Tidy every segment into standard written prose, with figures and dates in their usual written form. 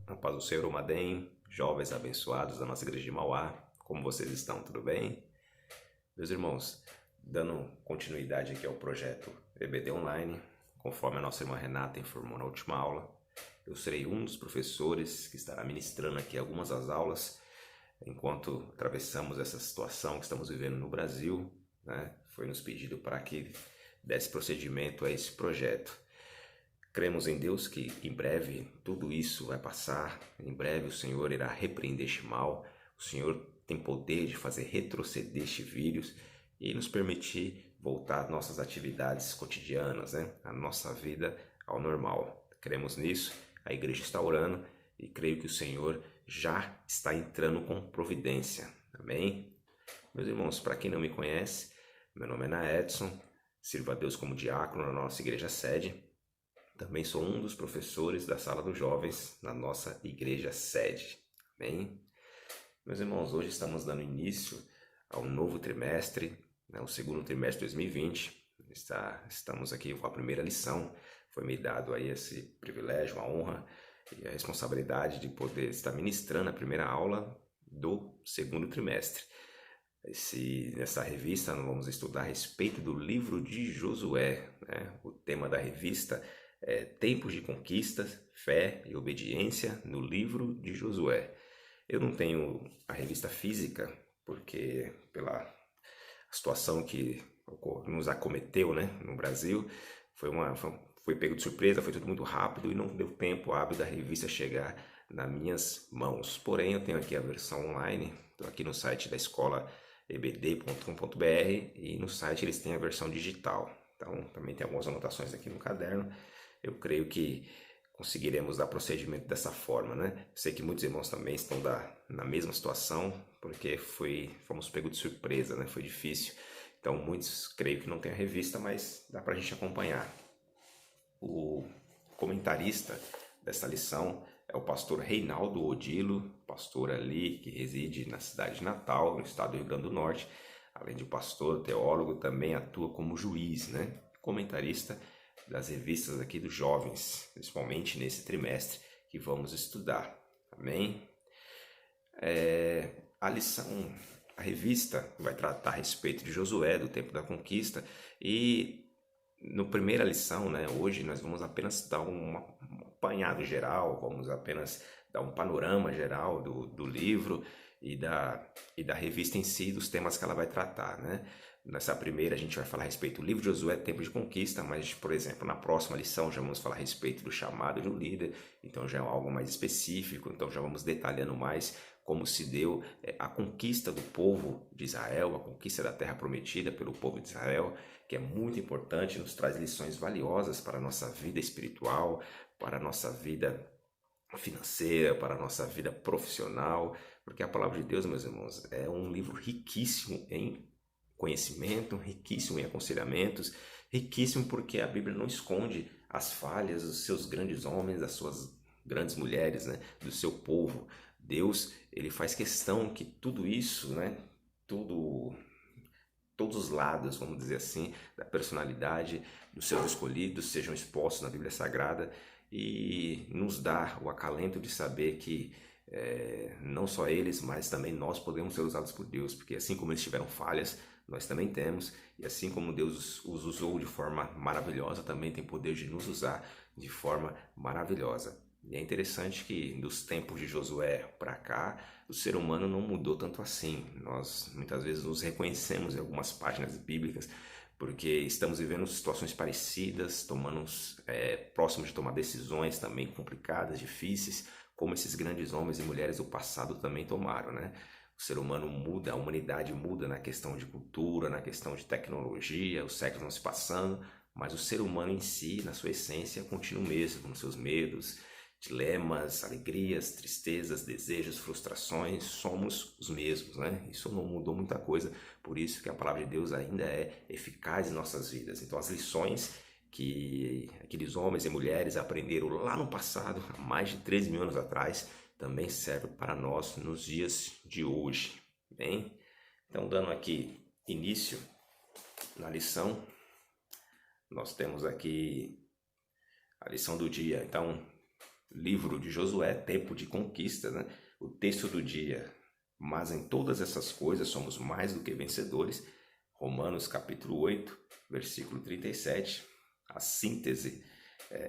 A paz do Senhor, Madem, jovens abençoados da nossa igreja de Mauá, como vocês estão? Tudo bem? Meus irmãos, dando continuidade aqui ao projeto EBD Online, conforme a nossa irmã Renata informou na última aula, eu serei um dos professores que estará ministrando aqui algumas das aulas, enquanto atravessamos essa situação que estamos vivendo no Brasil, né? Foi nos pedido para que desse procedimento a esse projeto. Cremos em Deus que em breve tudo isso vai passar, em breve o Senhor irá repreender este mal, o Senhor tem poder de fazer retroceder este vírus e nos permitir voltar às nossas atividades cotidianas, né? A nossa vida ao normal. Cremos nisso, a igreja está orando e creio que o Senhor já está entrando com providência. Amém? Meus irmãos, para quem não me conhece, meu nome é Naedson, sirvo a Deus como diácono na nossa igreja sede. Também sou um dos professores da Sala dos Jovens na nossa igreja sede. Amém? Meus irmãos, hoje estamos dando início ao novo trimestre, né, o segundo trimestre de 2020. Estamos aqui com a primeira lição. Foi me dado aí esse privilégio, a honra e a responsabilidade de poder estar ministrando a primeira aula do segundo trimestre. Nessa revista nós vamos estudar a respeito do livro de Josué, né? O tema da revista é Tempos de Conquistas, Fé e Obediência no livro de Josué. Eu não tenho a revista física, porque pela situação que nos acometeu, né, no Brasil, foi pego de surpresa, foi tudo muito rápido e não deu tempo hábil da revista chegar nas minhas mãos. Porém, eu tenho aqui a versão online, estou aqui no site da escola ebd.com.br e no site eles têm a versão digital. Então, também tem algumas anotações aqui no caderno. Eu creio que conseguiremos dar procedimento dessa forma, né? Sei que muitos irmãos também estão na mesma situação, porque fomos pegos de surpresa, né? Foi difícil. Então, muitos creio que não tem a revista, mas dá para a gente acompanhar. O comentarista dessa lição é o pastor Reinaldo Odilo, pastor ali que reside na cidade de Natal, no estado do Rio Grande do Norte. Além de pastor, teólogo, também atua como juiz, né? Comentarista das revistas aqui dos jovens, principalmente nesse trimestre que vamos estudar. Amém? A revista vai tratar a respeito de Josué, do tempo da conquista, e na primeira lição, né, hoje nós vamos apenas dar um apanhado geral, vamos apenas dar um panorama geral do livro e da revista em si, dos temas que ela vai tratar, né? Nessa primeira a gente vai falar a respeito do livro de Josué, Tempo de Conquista, mas, por exemplo, na próxima lição já vamos falar a respeito do chamado de um líder, então já é algo mais específico, então já vamos detalhando mais como se deu a conquista do povo de Israel, a conquista da terra prometida pelo povo de Israel, que é muito importante, nos traz lições valiosas para a nossa vida espiritual, para a nossa vida financeira, para a nossa vida profissional, porque a palavra de Deus, meus irmãos, é um livro riquíssimo em conhecimento, riquíssimo em aconselhamentos, riquíssimo porque a Bíblia não esconde as falhas dos seus grandes homens, das suas grandes mulheres, né, do seu povo. Deus, ele faz questão que tudo isso, né, todos os lados, vamos dizer assim, da personalidade dos seus escolhidos sejam expostos na Bíblia Sagrada e nos dá o acalento de saber que não só eles, mas também nós podemos ser usados por Deus, porque assim como eles tiveram falhas, nós também temos, e assim como Deus os usou de forma maravilhosa, também tem poder de nos usar de forma maravilhosa. E é interessante que dos tempos de Josué para cá, o ser humano não mudou tanto assim. Nós muitas vezes nos reconhecemos em algumas páginas bíblicas, porque estamos vivendo situações parecidas, próximos de tomar decisões também complicadas, difíceis, como esses grandes homens e mulheres do passado também tomaram, né? O ser humano muda, a humanidade muda na questão de cultura, na questão de tecnologia, os séculos vão se passando, mas o ser humano em si, na sua essência, continua o mesmo, com seus medos, dilemas, alegrias, tristezas, desejos, frustrações, somos os mesmos, né? Isso não mudou muita coisa, por isso que a palavra de Deus ainda é eficaz em nossas vidas. Então as lições que aqueles homens e mulheres aprenderam lá no passado, há mais de 13 mil anos atrás, também servem para nós nos dias de hoje. Bem? Então, dando aqui início na lição, nós temos aqui a lição do dia. Então, livro de Josué, tempo de conquista, né? O texto do dia. Mas em todas essas coisas somos mais do que vencedores. Romanos capítulo 8, versículo 37. A síntese.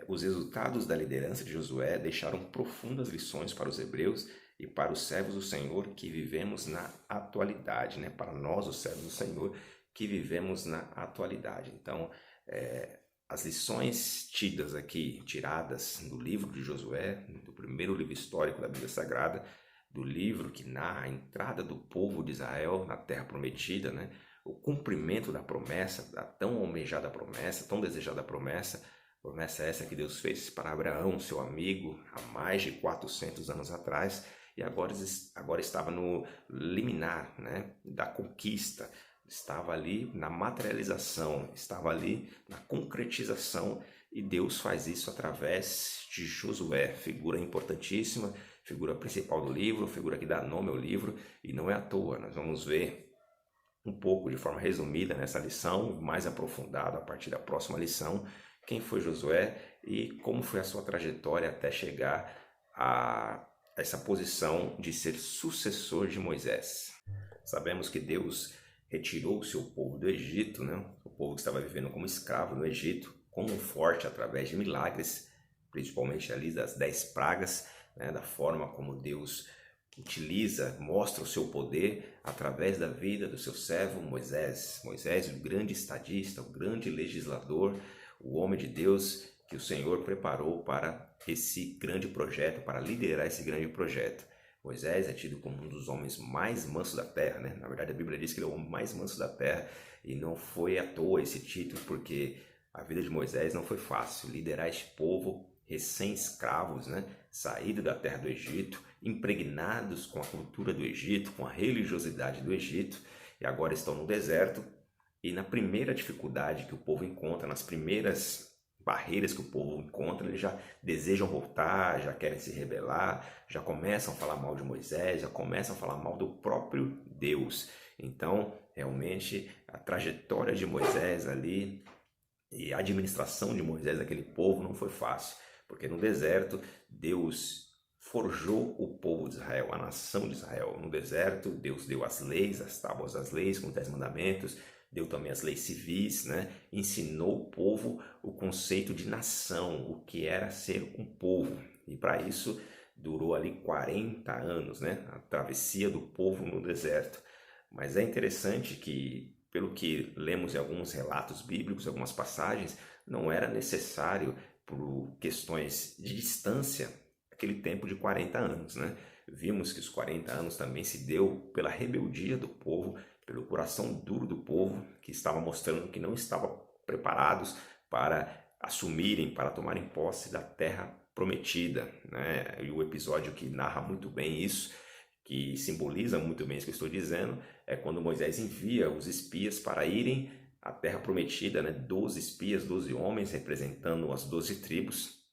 Os resultados da liderança de Josué deixaram profundas lições para os hebreus e para os servos do Senhor que vivemos na atualidade, né? Para nós, os servos do Senhor, que vivemos na atualidade. Então, as lições tidas aqui, tiradas do livro de Josué, do primeiro livro histórico da Bíblia Sagrada, do livro que narra a entrada do povo de Israel na Terra Prometida, né? O cumprimento da promessa, da tão almejada promessa, tão desejada promessa essa que Deus fez para Abraão, seu amigo, há mais de 400 anos atrás, e agora estava no liminar, né, da conquista, estava ali na materialização, estava ali na concretização, e Deus faz isso através de Josué, figura importantíssima, figura principal do livro, figura que dá nome ao livro, e não é à toa. Nós vamos ver um pouco de forma resumida nessa lição, mais aprofundado a partir da próxima lição, quem foi Josué e como foi a sua trajetória até chegar a essa posição de ser sucessor de Moisés. Sabemos que Deus retirou o seu povo do Egito, né? O povo que estava vivendo como escravo no Egito, como um forte através de milagres, principalmente ali das 10 pragas, né? Da forma como Deus utiliza, mostra o seu poder através da vida do seu servo Moisés. Moisés, o grande estadista, o grande legislador, o homem de Deus que o Senhor preparou para esse grande projeto, para liderar esse grande projeto. Moisés é tido como um dos homens mais mansos da terra, né? Na verdade, a Bíblia diz que ele é o homem mais manso da terra, e não foi à toa esse título, porque a vida de Moisés não foi fácil. Liderar este povo recém-escravos, né? Saído da terra do Egito, impregnados com a cultura do Egito, com a religiosidade do Egito, e agora estão no deserto. E na primeira dificuldade que o povo encontra, nas primeiras barreiras que o povo encontra, eles já desejam voltar, já querem se rebelar, já começam a falar mal de Moisés, já começam a falar mal do próprio Deus. Então, realmente, a trajetória de Moisés ali e a administração de Moisés, aquele povo, não foi fácil, porque no deserto, Deus forjou o povo de Israel, a nação de Israel. No deserto, Deus deu as leis, as tábuas das leis, com os 10 mandamentos, deu também as leis civis, né? Ensinou o povo o conceito de nação, o que era ser um povo. E para isso durou ali 40 anos, né? A travessia do povo no deserto. Mas é interessante que, pelo que lemos em alguns relatos bíblicos, algumas passagens, não era necessário, por questões de distância, aquele tempo de 40 anos, né? Vimos que os 40 anos também se deu pela rebeldia do povo, pelo coração duro do povo, que estava mostrando que não estavam preparados para assumirem, para tomarem posse da terra prometida, né? E o episódio que narra muito bem isso, que simboliza muito bem isso que eu estou dizendo, é quando Moisés envia os espias para irem à terra prometida, né? 12 espias, 12 homens representando as 12 tribos,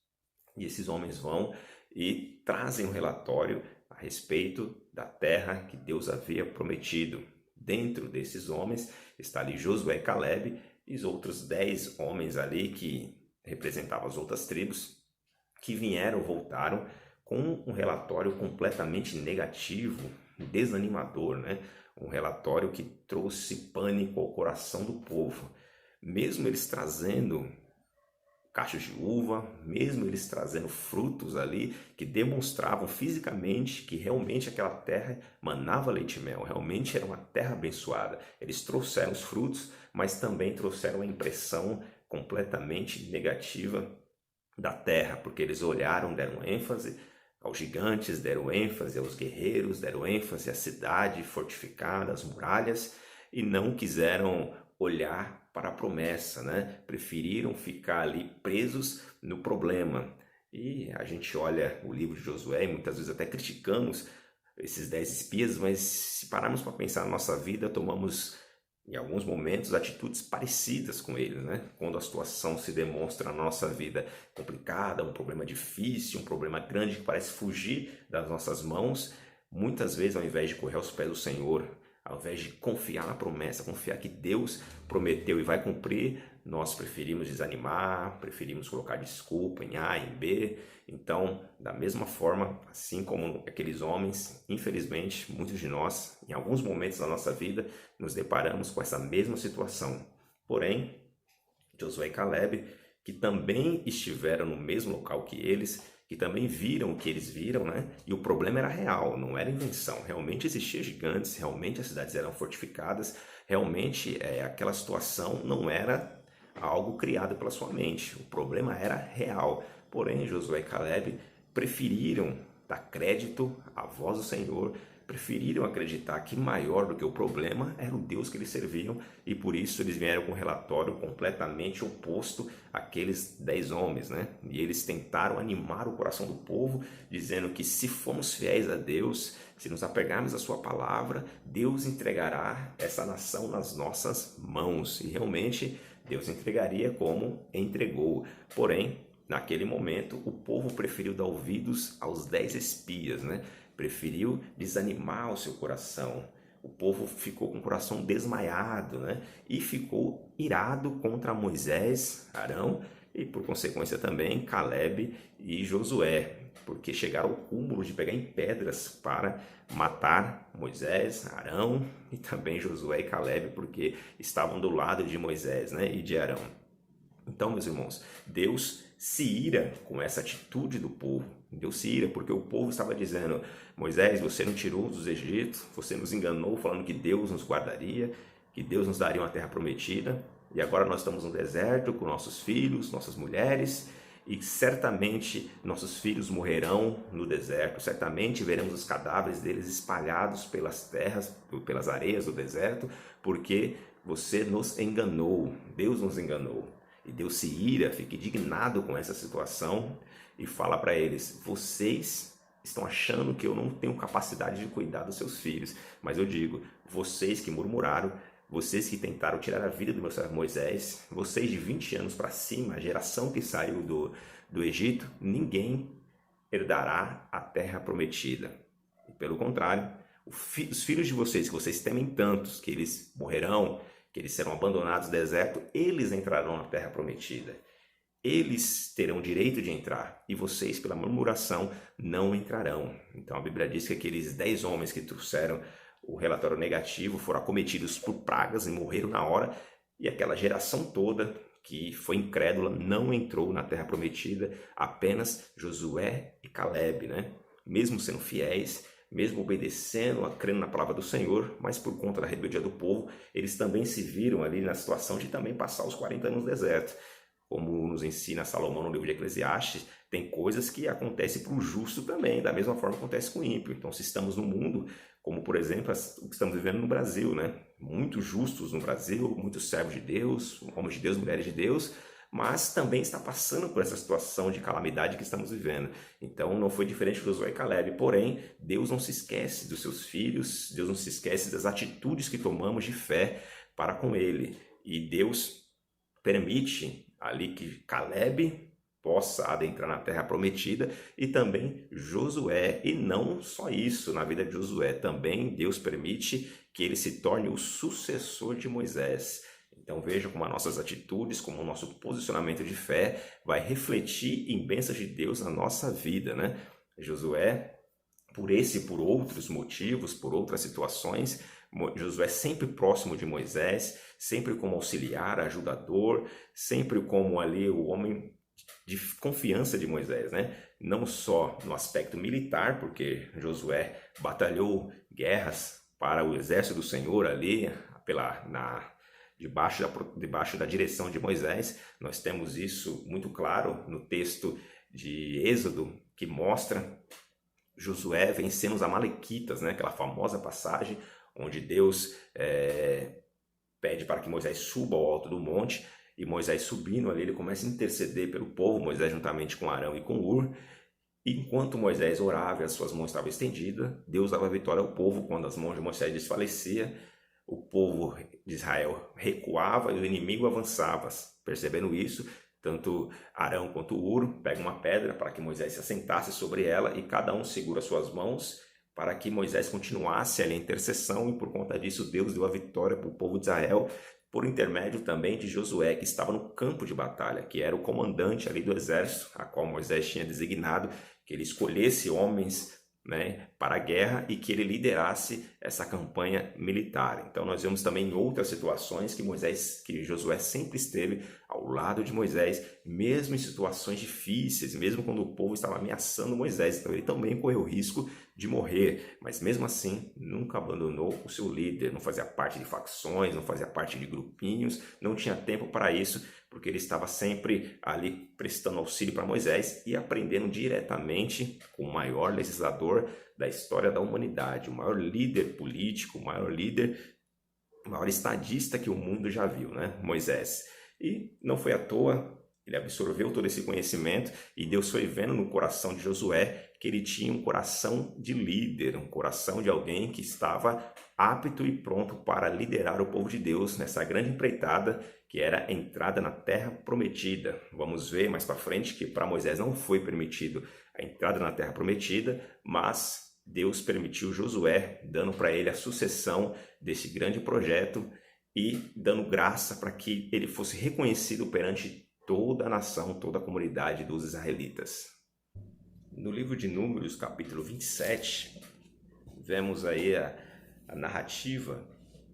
e esses homens vão e trazem um relatório a respeito da terra que Deus havia prometido. Dentro desses homens está ali Josué e Caleb e os outros 10 homens ali que representavam as outras tribos, que voltaram com um relatório completamente negativo, desanimador, né? Um relatório que trouxe pânico ao coração do povo. Mesmo eles trazendo cachos de uva, mesmo eles trazendo frutos ali que demonstravam fisicamente que realmente aquela terra manava leite e mel, realmente era uma terra abençoada. Eles trouxeram os frutos, mas também trouxeram a impressão completamente negativa da terra, porque eles olharam, deram ênfase aos gigantes, deram ênfase aos guerreiros, deram ênfase à cidade fortificada, às muralhas, e não quiseram olhar para a promessa, né? Preferiram ficar ali presos no problema. E a gente olha o livro de Josué e muitas vezes até criticamos esses 10 espias, mas se pararmos para pensar na nossa vida, tomamos em alguns momentos atitudes parecidas com eles, né? Quando a situação se demonstra na nossa vida complicada, um problema difícil, um problema grande que parece fugir das nossas mãos, muitas vezes ao invés de correr aos pés do Senhor, Ao invés de confiar na promessa, confiar que Deus prometeu e vai cumprir, nós preferimos desanimar, preferimos colocar desculpa em A, em B. Então, da mesma forma, assim como aqueles homens, infelizmente, muitos de nós, em alguns momentos da nossa vida, nos deparamos com essa mesma situação. Porém, Josué e Caleb, que também estiveram no mesmo local que eles, que também viram o que eles viram, né? E o problema era real, não era invenção. Realmente existiam gigantes, realmente as cidades eram fortificadas, realmente aquela situação não era algo criado pela sua mente. O problema era real. Porém, Josué e Caleb preferiram dar crédito à voz do Senhor, preferiram acreditar que maior do que o problema era o Deus que eles serviam, e por isso eles vieram com um relatório completamente oposto àqueles 10 homens, né? E eles tentaram animar o coração do povo, dizendo que se formos fiéis a Deus, se nos apegarmos à sua palavra, Deus entregará essa nação nas nossas mãos. E realmente Deus entregaria como entregou. Porém, naquele momento, o povo preferiu dar ouvidos aos 10 espias, né? Preferiu desanimar o seu coração. O povo ficou com o coração desmaiado, né? E ficou irado contra Moisés, Arão e, por consequência, também Caleb e Josué, porque chegaram ao cúmulo de pegar em pedras para matar Moisés, Arão e também Josué e Caleb, porque estavam do lado de Moisés, né? E de Arão. Então, meus irmãos, Deus se ira com essa atitude do povo. Deus se ira porque o povo estava dizendo: Moisés, você não tirou dos Egito, você nos enganou falando que Deus nos guardaria, que Deus nos daria uma terra prometida, e agora nós estamos no deserto com nossos filhos, nossas mulheres, e certamente nossos filhos morrerão no deserto, certamente veremos os cadáveres deles espalhados pelas terras, pelas areias do deserto, porque você nos enganou, Deus nos enganou. E Deus se ira, fica indignado com essa situação e fala para eles: vocês estão achando que eu não tenho capacidade de cuidar dos seus filhos, mas eu digo, vocês que murmuraram, vocês que tentaram tirar a vida do meu servo Moisés, vocês de 20 anos para cima, a geração que saiu do Egito, ninguém herdará a terra prometida. E pelo contrário, os filhos de vocês, que vocês temem tantos, que eles morrerão, que eles serão abandonados no deserto, eles entrarão na terra prometida. Eles terão direito de entrar, e vocês, pela murmuração, não entrarão. Então a Bíblia diz que aqueles 10 homens que trouxeram o relatório negativo foram acometidos por pragas e morreram na hora, e aquela geração toda que foi incrédula não entrou na terra prometida, apenas Josué e Caleb, né? Mesmo sendo fiéis, mesmo obedecendo, crendo na palavra do Senhor, mas por conta da rebeldia do povo, eles também se viram ali na situação de também passar os 40 anos no deserto. Como nos ensina Salomão no livro de Eclesiastes, tem coisas que acontecem para o justo também, da mesma forma que acontece com o ímpio. Então, se estamos no mundo, como por exemplo o que estamos vivendo no Brasil, né? Muitos justos no Brasil, muitos servos de Deus, homens de Deus, mulheres de Deus, mas também está passando por essa situação de calamidade que estamos vivendo. Então não foi diferente de Josué e Caleb, porém Deus não se esquece dos seus filhos, Deus não se esquece das atitudes que tomamos de fé para com Ele, e Deus permite ali que Caleb possa adentrar na terra prometida e também Josué, e não só isso, na vida de Josué também Deus permite que ele se torne o sucessor de Moisés. Então veja como as nossas atitudes, como o nosso posicionamento de fé vai refletir em bênçãos de Deus na nossa vida, né? Josué, por esse e por outros motivos, por outras situações, Josué sempre próximo de Moisés, sempre como auxiliar, ajudador, sempre como ali o homem de confiança de Moisés, né? Não só no aspecto militar, porque Josué batalhou guerras para o exército do Senhor ali, debaixo da direção de Moisés. Nós temos isso muito claro no texto de Êxodo, que mostra Josué vencendo os amalequitas, né? Aquela famosa passagem onde Deus pede para que Moisés suba ao alto do monte, e Moisés subindo ali, ele começa a interceder pelo povo, Moisés juntamente com Arão e com Hur. E enquanto Moisés orava e as suas mãos estavam estendidas, Deus dava vitória ao povo. Quando as mãos de Moisés desfaleciam, o povo de Israel recuava e o inimigo avançava. Percebendo isso, tanto Arão quanto Hur pegam uma pedra para que Moisés se assentasse sobre ela, e cada um segura suas mãos para que Moisés continuasse ali a intercessão, e por conta disso Deus deu a vitória para o povo de Israel, por intermédio também de Josué, que estava no campo de batalha, que era o comandante ali do exército, a qual Moisés tinha designado, que ele escolhesse homens, né, para a guerra e que ele liderasse essa campanha militar. Então nós vemos também em outras situações que Josué sempre esteve ao lado de Moisés, mesmo em situações difíceis, mesmo quando o povo estava ameaçando Moisés. Então ele também correu o risco de morrer, mas mesmo assim nunca abandonou o seu líder, não fazia parte de facções, não fazia parte de grupinhos, não tinha tempo para isso, porque ele estava sempre ali prestando auxílio para Moisés e aprendendo diretamente com o maior legislador da história da humanidade, o maior líder político, o maior estadista que o mundo já viu, né? Moisés. E não foi à toa, ele absorveu todo esse conhecimento e Deus foi vendo no coração de Josué que ele tinha um coração de líder, um coração de alguém que estava apto e pronto para liderar o povo de Deus nessa grande empreitada que era a entrada na terra prometida. Vamos ver mais para frente que para Moisés não foi permitido a entrada na terra prometida, mas Deus permitiu Josué, dando para ele a sucessão desse grande projeto e dando graça para que ele fosse reconhecido perante toda a nação, toda a comunidade dos israelitas. No livro de Números, capítulo 27, vemos aí a narrativa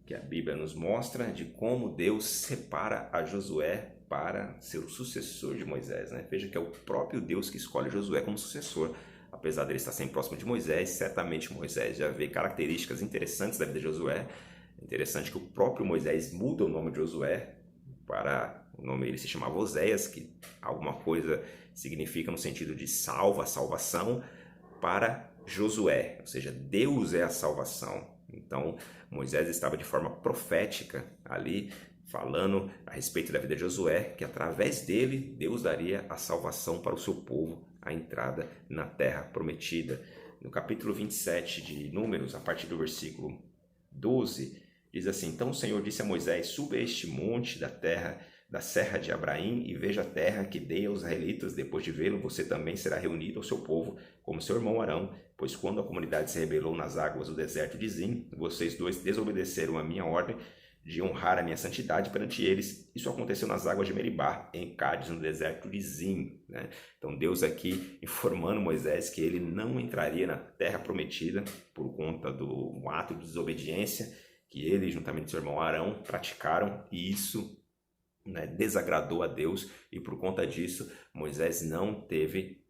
que a Bíblia nos mostra de como Deus separa a Josué para ser o sucessor de Moisés, né? Veja que é o próprio Deus que escolhe Josué como sucessor. Apesar dele estar sempre próximo de Moisés, certamente Moisés já vê características interessantes da vida de Josué. Interessante que o próprio Moisés muda o nome de Josué para o nome, ele se chamava Oséias, que alguma coisa significa no sentido de salvação, para Josué, ou seja, Deus é a salvação. Então Moisés estava de forma profética ali falando a respeito da vida de Josué, que através dele Deus daria a salvação para o seu povo, a entrada na terra prometida. No capítulo 27 de Números, a partir do versículo 12, diz assim: Então o Senhor disse a Moisés: Suba a este monte da terra, da serra de Abraim, e veja a terra que dei aos israelitas. Depois de vê-lo, você também será reunido ao seu povo, como seu irmão Arão, pois quando a comunidade se rebelou nas águas do deserto de Zim, vocês dois desobedeceram a minha ordem de honrar a minha santidade perante eles. Isso aconteceu nas águas de Meribá, em Cádiz, no deserto de Zim, né? Então Deus aqui informando Moisés que ele não entraria na terra prometida por conta do ato de desobediência que ele, juntamente com seu irmão Arão, praticaram, e isso, né, desagradou a Deus, e por conta disso Moisés não teve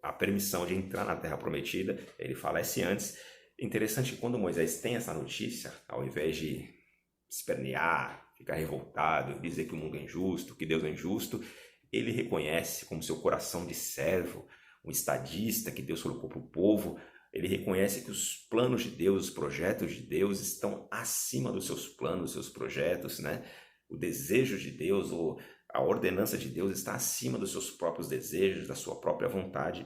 a permissão de entrar na terra prometida. Ele falece antes. Interessante que quando Moisés tem essa notícia, ao invés de espernear, ficar revoltado, dizer que o mundo é injusto, que Deus é injusto, ele reconhece como seu coração de servo, um estadista que Deus colocou para o povo. Ele reconhece que os planos de Deus, os projetos de Deus estão acima dos seus planos, dos seus projetos, né? O desejo de Deus, ou a ordenança de Deus está acima dos seus próprios desejos, da sua própria vontade.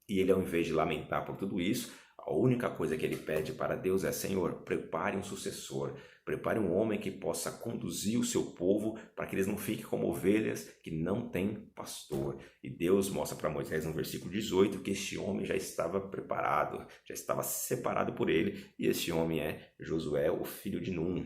E ele, ao invés de lamentar por tudo isso, a única coisa que ele pede para Deus é: Senhor, prepare um sucessor, prepare um homem que possa conduzir o seu povo para que eles não fiquem como ovelhas que não têm pastor. E Deus mostra para Moisés no versículo 18 que este homem já estava preparado, já estava separado por ele, e este homem é Josué, o filho de Num.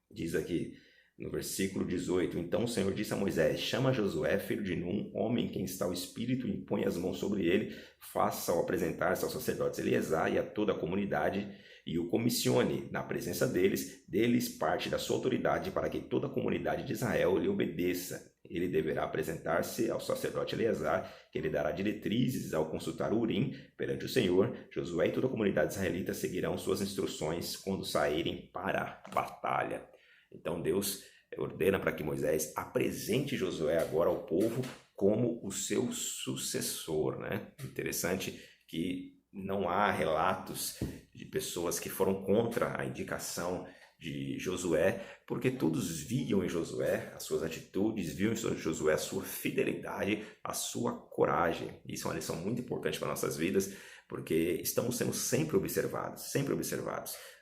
Diz aqui no versículo 18: Então o Senhor disse a Moisés: Chama Josué, filho de Num, homem em quem está o Espírito, e põe as mãos sobre ele, faça-o apresentar-se aos sacerdotes Eleazar e a toda a comunidade, e o comissione na presença deles parte da sua autoridade, para que toda a comunidade de Israel lhe obedeça. Ele deverá apresentar-se ao sacerdote Eleazar, que ele dará diretrizes ao consultar o Urim perante o Senhor. Josué e toda a comunidade israelita seguirão suas instruções quando saírem para a batalha. Então Deus ordena para que Moisés apresente Josué agora ao povo como o seu sucessor, né? Interessante que não há relatos de pessoas que foram contra a indicação de Josué, porque todos viam em Josué as suas atitudes, viam em Josué a sua fidelidade, a sua coragem. Isso é uma lição muito importante para nossas vidas, porque estamos sendo sempre observados,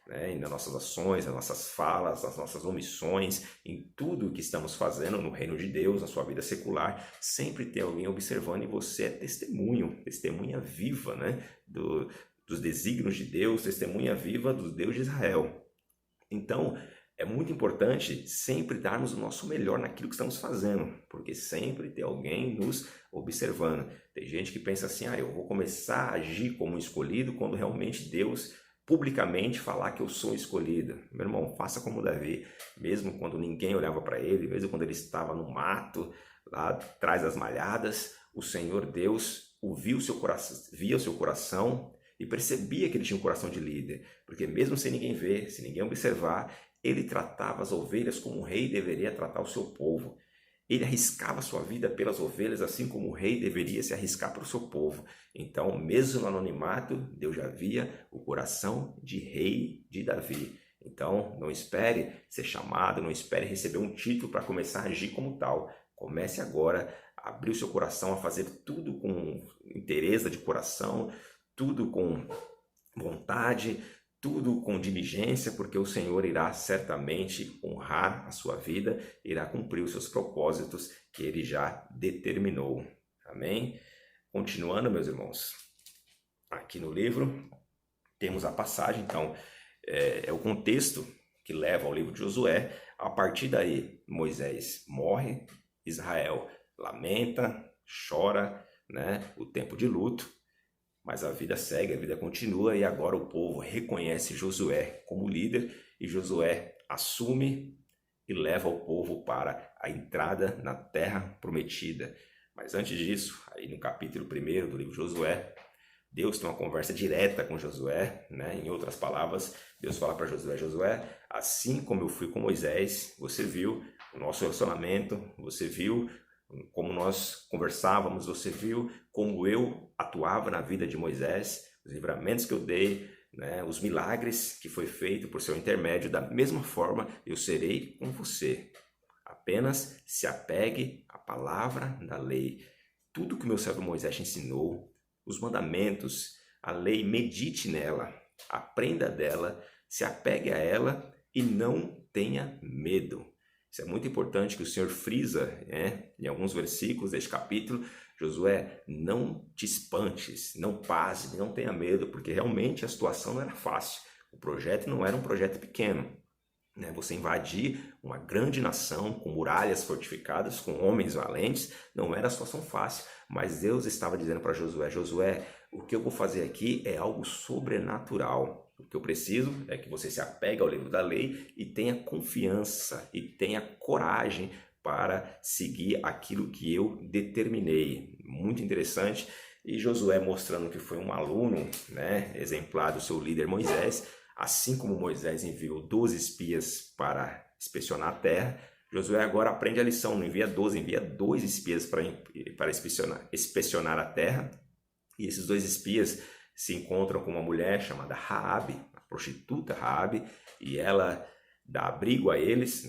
né? Nas nossas ações, nas nossas falas, nas nossas omissões, em tudo que estamos fazendo no reino de Deus, na sua vida secular, sempre tem alguém observando, e você é testemunha viva, né? dos desígnios de Deus, testemunha viva do Deus de Israel. Então, é muito importante sempre darmos o nosso melhor naquilo que estamos fazendo, porque sempre tem alguém nos observando. Tem gente que pensa assim, eu vou começar a agir como escolhido quando realmente Deus publicamente falar que eu sou escolhido. Meu irmão, faça como Davi, mesmo quando ninguém olhava para ele, mesmo quando ele estava no mato, lá atrás das malhadas, o Senhor Deus ouvia o seu coração, via o seu coração e percebia que ele tinha um coração de líder, porque mesmo sem ninguém ver, sem ninguém observar, ele tratava as ovelhas como um rei deveria tratar o seu povo. Ele arriscava sua vida pelas ovelhas, assim como o rei deveria se arriscar para o seu povo. Então, mesmo no anonimato, Deus já via o coração de rei de Davi. Então, não espere ser chamado, não espere receber um título para começar a agir como tal. Comece agora a abrir o seu coração, a fazer tudo com interesse de coração, tudo com vontade, tudo com diligência, porque o Senhor irá certamente honrar a sua vida, irá cumprir os seus propósitos que Ele já determinou. Amém? Continuando, meus irmãos, aqui no livro temos a passagem, então, é o contexto que leva ao livro de Josué. A partir daí, Moisés morre, Israel lamenta, chora, o tempo de luto. Mas a vida segue, a vida continua e agora o povo reconhece Josué como líder e Josué assume e leva o povo para a entrada na terra prometida. Mas antes disso, aí no capítulo 1 do livro de Josué, Deus tem uma conversa direta com Josué, Em outras palavras, Deus fala para Josué, Josué, assim como eu fui com Moisés, você viu o nosso relacionamento, você viu como nós conversávamos, você viu como eu atuava na vida de Moisés, os livramentos que eu dei, os milagres que foi feito por seu intermédio, da mesma forma eu serei com você. Apenas se apegue à palavra da lei. Tudo que meu servo Moisés te ensinou, os mandamentos, a lei, medite nela, aprenda dela, se apegue a ela e não tenha medo. Isso é muito importante que o Senhor frisa, em alguns versículos deste capítulo. Josué, não te espantes, não pasme, não tenha medo, porque realmente a situação não era fácil. O projeto não era um projeto pequeno. Você invadir uma grande nação com muralhas fortificadas, com homens valentes, não era situação fácil. Mas Deus estava dizendo para Josué, Josué, o que eu vou fazer aqui é algo sobrenatural. O que eu preciso é que você se apegue ao livro da lei e tenha confiança e tenha coragem para seguir aquilo que eu determinei. Muito interessante. E Josué mostrando que foi um aluno, exemplar do seu líder Moisés, assim como Moisés enviou 12 espias para inspecionar a terra, Josué agora aprende a lição, não envia 12, envia 2 espias para inspecionar a terra. E esses 2 espias se encontram com uma mulher chamada Raabe, a prostituta Raabe, e ela dá abrigo a eles,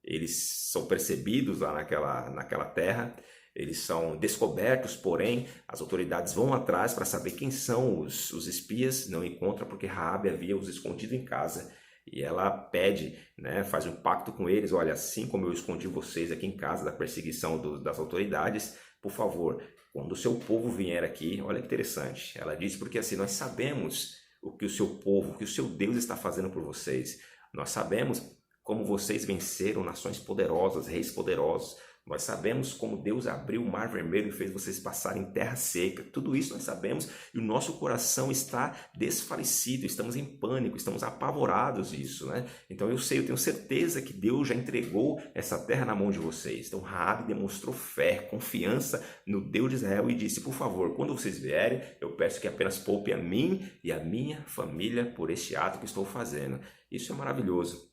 Eles são percebidos lá naquela terra, eles são descobertos, porém as autoridades vão atrás para saber quem são os espias, não encontram porque Raabe havia os escondido em casa. E ela pede, faz um pacto com eles, olha, assim como eu escondi vocês aqui em casa da perseguição das autoridades, por favor, quando o seu povo vier aqui, olha que interessante, ela diz, porque assim, nós sabemos o que o seu povo, o que o seu Deus está fazendo por vocês, nós sabemos como vocês venceram nações poderosas, reis poderosos, nós sabemos como Deus abriu o mar vermelho e fez vocês passarem em terra seca. Tudo isso nós sabemos e o nosso coração está desfalecido, estamos em pânico, estamos apavorados disso, Então eu tenho certeza que Deus já entregou essa terra na mão de vocês. Então Raabe demonstrou fé, confiança no Deus de Israel e disse, por favor, quando vocês vierem, eu peço que apenas poupe a mim e a minha família por este ato que estou fazendo. Isso é maravilhoso.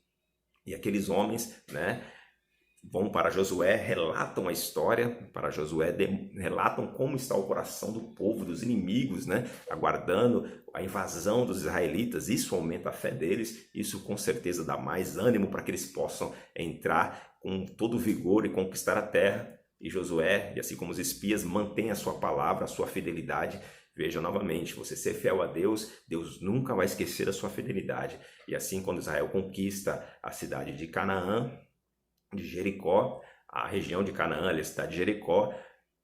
E aqueles homens, vão para Josué, relatam a história, para Josué relatam como está o coração do povo, dos inimigos, aguardando a invasão dos israelitas. Isso aumenta a fé deles, isso com certeza dá mais ânimo para que eles possam entrar com todo vigor e conquistar a terra. E Josué, e assim como os espias, mantém a sua palavra, a sua fidelidade. Veja novamente, você ser fiel a Deus, Deus nunca vai esquecer a sua fidelidade. E assim, quando Israel conquista a cidade de Canaã, de Jericó, a região de Canaã, a cidade de Jericó,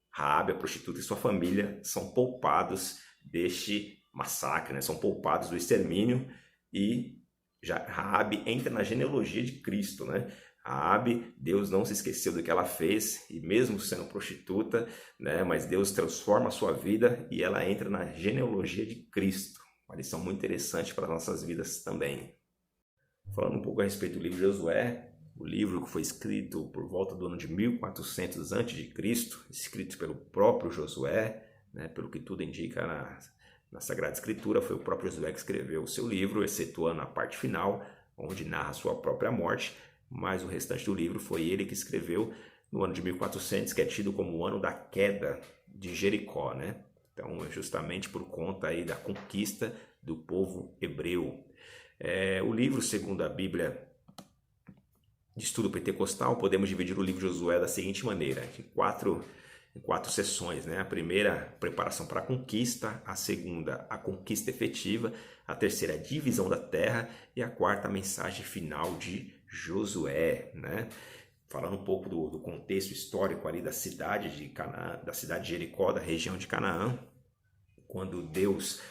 Raabe, a prostituta e sua família são poupados deste massacre, né? São poupados do extermínio e já Raabe entra na genealogia de Cristo, né? Raabe, Deus não se esqueceu do que ela fez, e mesmo sendo prostituta, né? Mas Deus transforma a sua vida e ela entra na genealogia de Cristo. Uma lição muito interessante para as nossas vidas também. Falando um pouco a respeito do livro de Josué, o livro que foi escrito por volta do ano de 1400 a.C., escrito pelo próprio Josué, né? Pelo que tudo indica na Sagrada Escritura, foi o próprio Josué que escreveu o seu livro, excetuando a parte final, onde narra a sua própria morte, mas o restante do livro foi ele que escreveu no ano de 1400, que é tido como o ano da queda de Jericó, né? Então, justamente por conta aí da conquista do povo hebreu. O livro, segundo a Bíblia de Estudo Pentecostal, podemos dividir o livro de Josué da seguinte maneira, em quatro sessões, né? A primeira, preparação para a conquista, a segunda, a conquista efetiva, a terceira, a divisão da terra, e a quarta, a mensagem final de Josué, né? Falando um pouco do contexto histórico ali da cidade de Canaã, da cidade de Jericó, da região de Canaã, quando Deus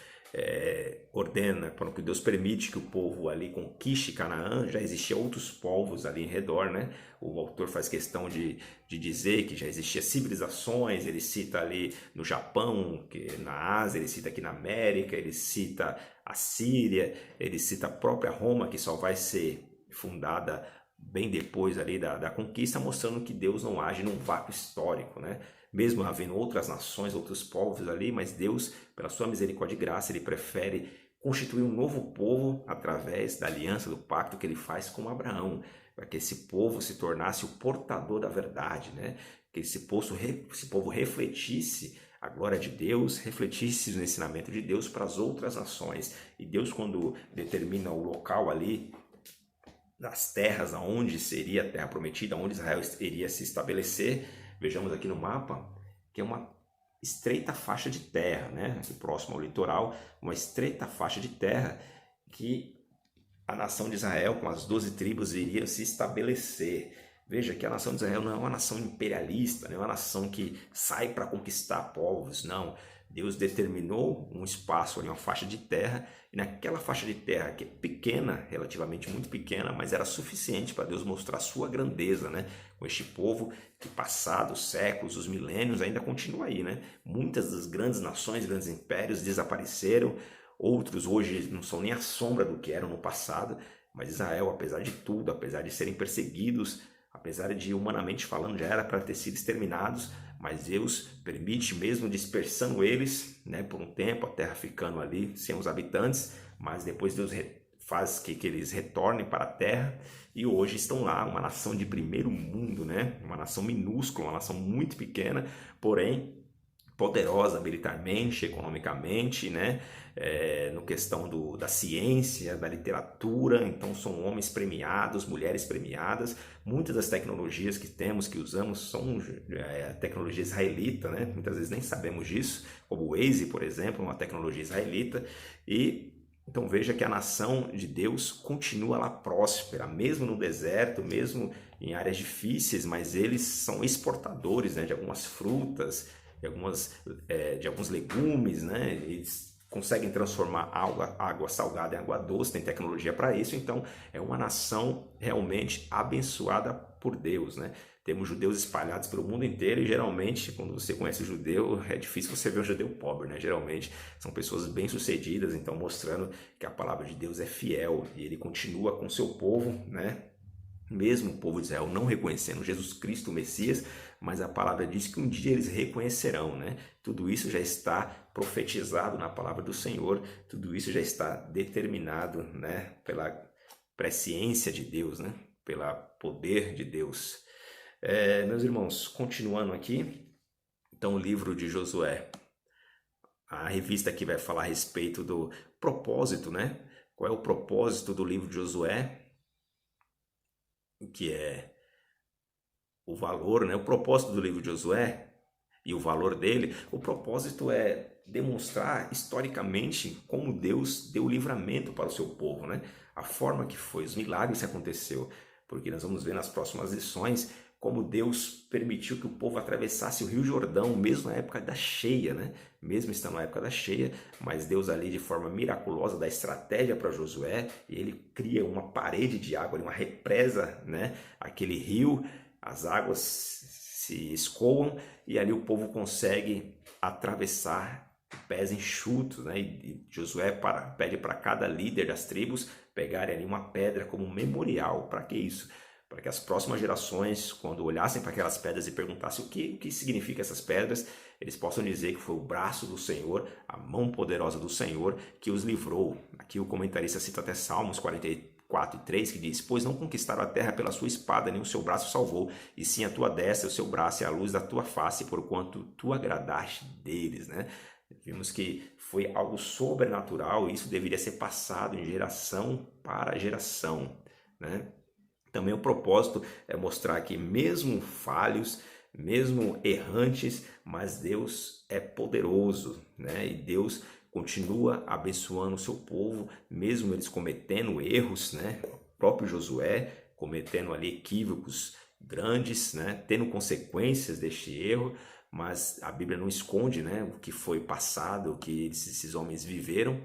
ordena, quando Deus permite que o povo ali conquiste Canaã, já existiam outros povos ali em redor, né? O autor faz questão de dizer que já existiam civilizações, ele cita ali no Japão, na Ásia, ele cita aqui na América, ele cita a Síria, ele cita a própria Roma, que só vai ser fundada bem depois ali da conquista, mostrando que Deus não age num vácuo histórico, né? Mesmo havendo outras nações, outros povos ali, mas Deus, pela sua misericórdia e graça, ele prefere constituir um novo povo através da aliança, do pacto que ele faz com Abraão, para que esse povo se tornasse o portador da verdade, né? Que esse povo refletisse a glória de Deus, refletisse o ensinamento de Deus para as outras nações. E Deus, quando determina o local ali, das terras aonde seria a terra prometida, onde Israel iria se estabelecer, vejamos aqui no mapa, que é uma estreita faixa de terra, né? Aqui próximo ao litoral, uma estreita faixa de terra que a nação de Israel, com as 12 tribos, iria se estabelecer. Veja que a nação de Israel não é uma nação imperialista, não é uma nação que sai para conquistar povos, não. Deus determinou um espaço ali, uma faixa de terra, e naquela faixa de terra, que é pequena, relativamente muito pequena, mas era suficiente para Deus mostrar a sua grandeza, né? Com este povo que, passados séculos, os milênios, ainda continua aí, né? Muitas das grandes nações, grandes impérios desapareceram, outros hoje não são nem a sombra do que eram no passado, mas Israel, apesar de tudo, apesar de serem perseguidos, apesar de, humanamente falando, já era para ter sido exterminados, mas Deus permite, mesmo dispersando eles, né, por um tempo, a terra ficando ali sem os habitantes, mas depois Deus faz que eles retornem para a terra e hoje estão lá, uma nação de primeiro mundo, né, uma nação minúscula, uma nação muito pequena, porém poderosa militarmente, economicamente, né? No questão da ciência, da literatura, então são homens premiados, mulheres premiadas. Muitas das tecnologias que temos, que usamos, são tecnologia israelita, né? Muitas vezes nem sabemos disso, como o Waze, por exemplo, uma tecnologia israelita. E então veja que a nação de Deus continua lá próspera, mesmo no deserto, mesmo em áreas difíceis, mas eles são exportadores, né, de algumas frutas, de alguns legumes, né? Eles conseguem transformar água salgada em água doce, tem tecnologia para isso, então é uma nação realmente abençoada por Deus, né? Temos judeus espalhados pelo mundo inteiro e geralmente, quando você conhece o judeu, é difícil você ver um judeu pobre, né? Geralmente são pessoas bem-sucedidas, então mostrando que a palavra de Deus é fiel e ele continua com seu povo, né? Mesmo o povo de Israel não reconhecendo Jesus Cristo, o Messias, mas a palavra diz que um dia eles reconhecerão, né? Tudo isso já está profetizado na palavra do Senhor, tudo isso já está determinado, né? Pela presciência de Deus, né? Pelo poder de Deus. Meus irmãos, continuando aqui, então o livro de Josué, a revista aqui vai falar a respeito do propósito, né? Qual é o propósito do livro de Josué? Que é o valor, né? O propósito do livro de Josué e o valor dele, o propósito é demonstrar historicamente como Deus deu livramento para o seu povo, né? A forma que foi, os milagres que aconteceu, porque nós vamos ver nas próximas lições como Deus permitiu que o povo atravessasse o Rio Jordão, mesmo na época da cheia, né? Mesmo estando na época da cheia, mas Deus ali de forma miraculosa dá estratégia para Josué e ele cria uma parede de água, uma represa, né? Aquele rio, as águas se escoam e ali o povo consegue atravessar pés enxutos, né? E Josué pede para cada líder das tribos pegarem ali uma pedra como memorial. Para que isso? Para que as próximas gerações, quando olhassem para aquelas pedras e perguntassem o que significam essas pedras, eles possam dizer que foi o braço do Senhor, a mão poderosa do Senhor que os livrou. Aqui o comentarista cita até Salmos 44:3, que diz: pois não conquistaram a terra pela sua espada, nem o seu braço salvou, e sim a tua destra, o seu braço e a luz da tua face, porquanto tu agradaste deles, né? Vimos que foi algo sobrenatural e isso deveria ser passado de geração para geração, né? Também o propósito é mostrar que mesmo falhos, mesmo errantes, mas Deus é poderoso, né? E Deus continua abençoando o seu povo, mesmo eles cometendo erros, né? O próprio Josué cometendo ali equívocos grandes, né? Tendo consequências deste erro, mas a Bíblia não esconde, né? O que foi passado, o que esses homens viveram,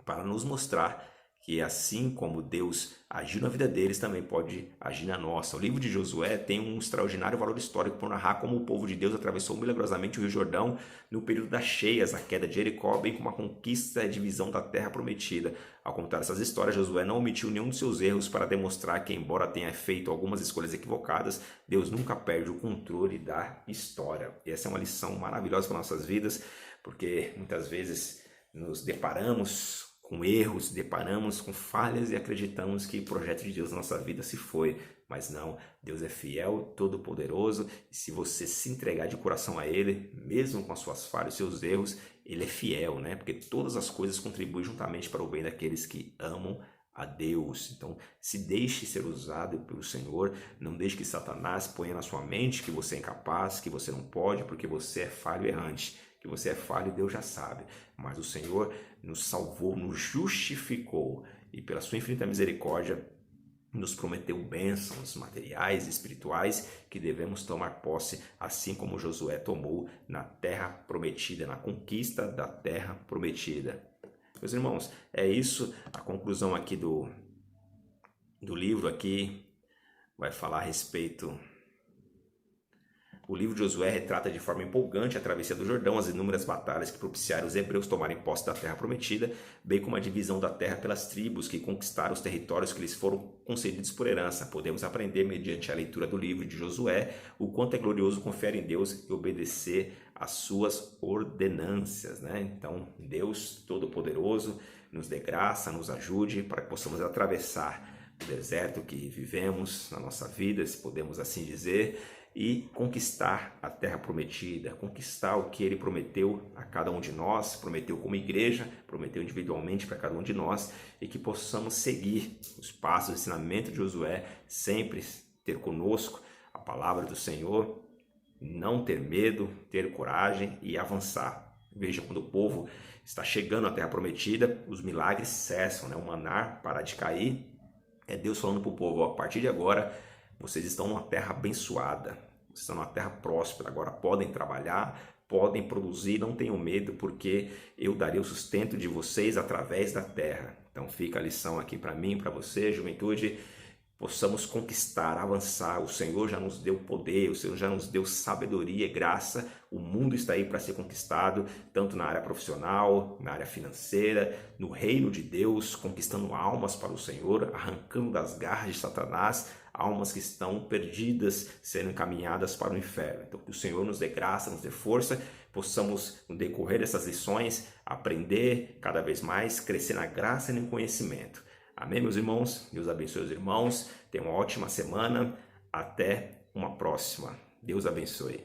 para nos mostrar que assim como Deus agiu na vida deles, também pode agir na nossa. O livro de Josué tem um extraordinário valor histórico por narrar como o povo de Deus atravessou milagrosamente o Rio Jordão no período das cheias, a queda de Jericó, bem como a conquista e a divisão da terra prometida. Ao contar essas histórias, Josué não omitiu nenhum dos seus erros para demonstrar que, embora tenha feito algumas escolhas equivocadas, Deus nunca perde o controle da história. E essa é uma lição maravilhosa para nossas vidas, porque muitas vezes nos deparamos com erros, deparamos com falhas e acreditamos que o projeto de Deus na nossa vida se foi. Mas não, Deus é fiel, todo-poderoso, e se você se entregar de coração a Ele, mesmo com as suas falhas e seus erros, Ele é fiel, né? Porque todas as coisas contribuem juntamente para o bem daqueles que amam a Deus. Então, se deixe ser usado pelo Senhor, não deixe que Satanás ponha na sua mente que você é incapaz, que você não pode, porque você é falho e errante. Que você é falho, Deus já sabe, mas o Senhor nos salvou, nos justificou e pela sua infinita misericórdia nos prometeu bênçãos materiais e espirituais que devemos tomar posse, assim como Josué tomou na terra prometida, na conquista da terra prometida. Meus irmãos, é isso, a conclusão aqui do livro aqui vai falar a respeito. O livro de Josué retrata de forma empolgante a travessia do Jordão, as inúmeras batalhas que propiciaram os hebreus tomarem posse da terra prometida, bem como a divisão da terra pelas tribos que conquistaram os territórios que lhes foram concedidos por herança. Podemos aprender, mediante a leitura do livro de Josué, o quanto é glorioso confiar em Deus e obedecer às suas ordenâncias, né? Então, Deus Todo-Poderoso nos dê graça, nos ajude para que possamos atravessar o deserto que vivemos na nossa vida, se podemos assim dizer, e conquistar a terra prometida, conquistar o que ele prometeu a cada um de nós, prometeu como igreja, prometeu individualmente para cada um de nós, e que possamos seguir os passos do ensinamento de Josué, sempre ter conosco a palavra do Senhor, não ter medo, ter coragem e avançar. Veja, quando o povo está chegando à terra prometida, os milagres cessam, né? O maná para de cair, é Deus falando para o povo: ó, a partir de agora vocês estão numa terra abençoada, vocês estão numa terra próspera, agora podem trabalhar, podem produzir, não tenham medo, porque eu darei o sustento de vocês através da terra. Então fica a lição aqui para mim, para você, juventude, possamos conquistar, avançar. O Senhor já nos deu poder, o Senhor já nos deu sabedoria e graça. O mundo está aí para ser conquistado, tanto na área profissional, na área financeira, no reino de Deus, conquistando almas para o Senhor, arrancando das garras de Satanás, almas que estão perdidas, sendo encaminhadas para o inferno. Então que o Senhor nos dê graça, nos dê força, possamos no decorrer dessas lições aprender cada vez mais, crescer na graça e no conhecimento. Amém, meus irmãos? Deus abençoe os irmãos. Tenham uma ótima semana. Até uma próxima. Deus abençoe.